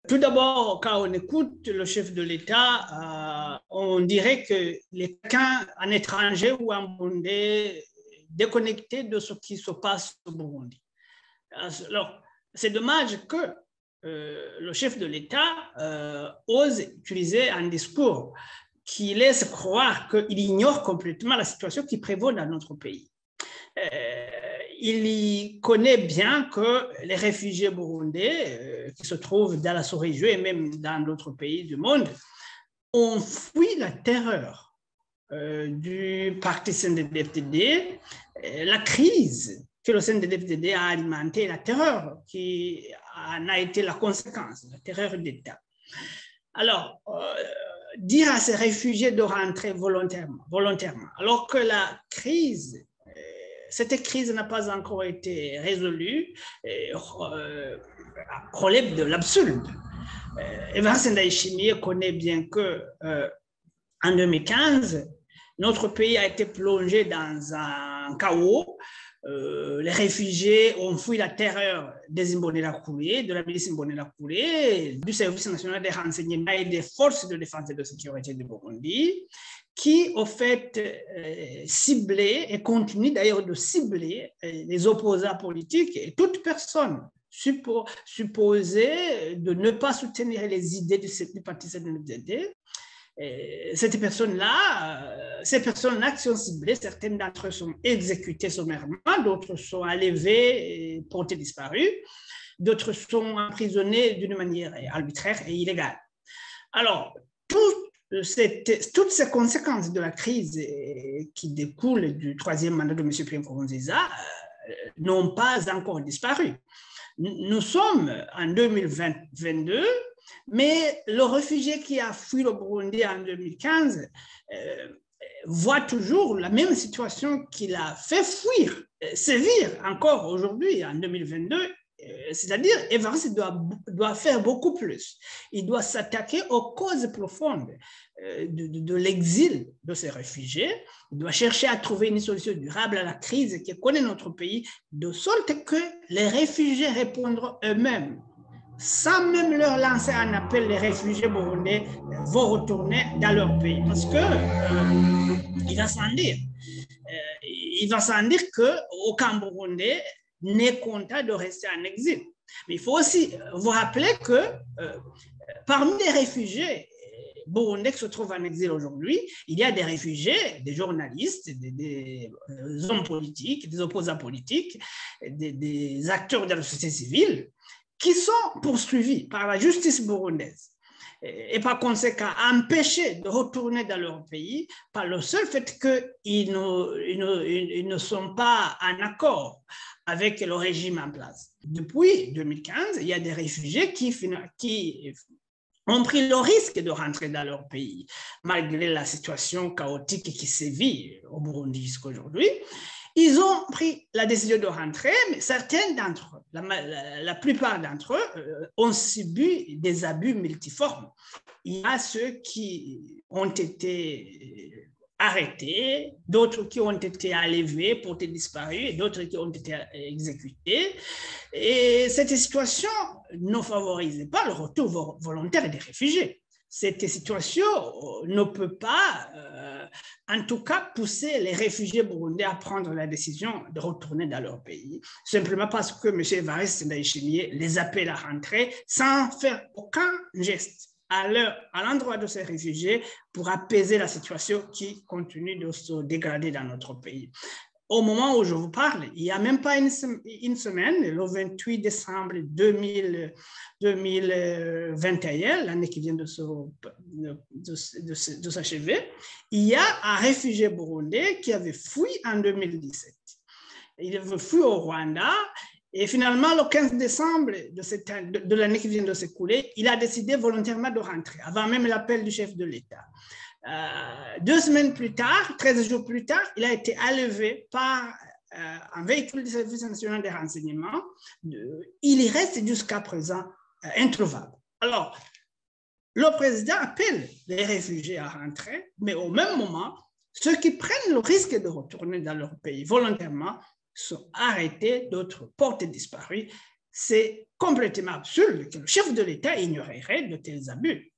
Tout d'abord, quand on écoute le chef de l'État, on dirait que quelqu'un, un étranger ou un Burundais, déconnecté de ce qui se passe au Burundi. Alors, c'est dommage que le chef de l'État ose utiliser un discours qui laisse croire qu'il ignore complètement la situation qui prévaut dans notre pays. Il connaît bien que les réfugiés burundais qui se trouvent dans la sous-région et même dans d'autres pays du monde ont fui la terreur du parti CNDD-FDD, la crise que le CNDD-FDD a alimenté, la terreur qui en a été la conséquence, la terreur d'État. Alors, dire à ces réfugiés de rentrer volontairement, alors que la crise, cette crise n'a pas encore été résolue, relève de l'absurde. Evariste Ndayishimiye connaît bien qu'en 2015, notre pays a été plongé dans un chaos. Les réfugiés ont fui la terreur des Imbonerakure, de la milice Imbonerakure, du service national des renseignements et des forces de défense et de sécurité du Burundi, qui ont fait cibler et continuent d'ailleurs de cibler les opposants politiques et toute personne supposée de ne pas soutenir les idées du parti CNDD. Ces personnes-là qui sont ciblées, certaines d'entre eux sont exécutées sommairement, d'autres sont enlevées et portées disparues, d'autres sont emprisonnées d'une manière arbitraire et illégale. Alors, toutes ces conséquences de la crise qui découlent du troisième mandat de M. Pierre Nkurunziza n'ont pas encore disparu. Nous sommes en 2022, mais le réfugié qui a fui le Burundi en 2015 voit toujours la même situation qui l'a fait fuir, sévir encore aujourd'hui en 2022. C'est-à-dire, Evariste doit faire beaucoup plus. Il doit s'attaquer aux causes profondes de l'exil de ces réfugiés. Il doit chercher à trouver une solution durable à la crise qui connaît notre pays, de sorte que les réfugiés répondront eux-mêmes. Sans même leur lancer un appel, les réfugiés burundais vont retourner dans leur pays. Parce que il va sans dire qu'aucun Burundais n'est content de rester en exil. Mais il faut aussi vous rappeler que parmi les réfugiés burundais qui se trouvent en exil aujourd'hui, il y a des réfugiés, des journalistes, des hommes politiques, des opposants politiques, des acteurs de la société civile qui sont poursuivis par la justice burundaise et par conséquent empêchés de retourner dans leur pays par le seul fait qu'ils ne sont pas en accord avec le régime en place. Depuis 2015, il y a des réfugiés qui ont pris le risque de rentrer dans leur pays, malgré la situation chaotique qui sévit au Burundi jusqu'à aujourd'hui. Ils ont pris la décision de rentrer, mais certains d'entre eux, la plupart d'entre eux, ont subi des abus multiformes. Il y a ceux qui ont été arrêtés, d'autres qui ont été enlevés, portés disparus, et d'autres qui ont été exécutés. Et cette situation ne favorise pas le retour volontaire des réfugiés. Cette situation ne peut pas, en tout cas, pousser les réfugiés burundais à prendre la décision de retourner dans leur pays, simplement parce que M. Evariste Ndayishimiye les appelle à rentrer sans faire aucun geste à l'endroit de ces réfugiés pour apaiser la situation qui continue de se dégrader dans notre pays. Au moment où je vous parle, il n'y a même pas une semaine, le 28 décembre 2021, l'année qui vient de s'achever, il y a un réfugié burundais qui avait fui en 2017. Il avait fui au Rwanda et finalement, le 15 décembre de l'année qui vient de s'écouler, il a décidé volontairement de rentrer, avant même l'appel du chef de l'État. 2 semaines plus tard, 13 jours plus tard, il a été enlevé par un véhicule du service national des renseignements. Il y reste jusqu'à présent introuvable. Alors, le président appelle les réfugiés à rentrer, mais au même moment, ceux qui prennent le risque de retourner dans leur pays volontairement sont arrêtés, d'autres portés disparus. c'est complètement absurde que le chef de l'État ignorerait de tels abus.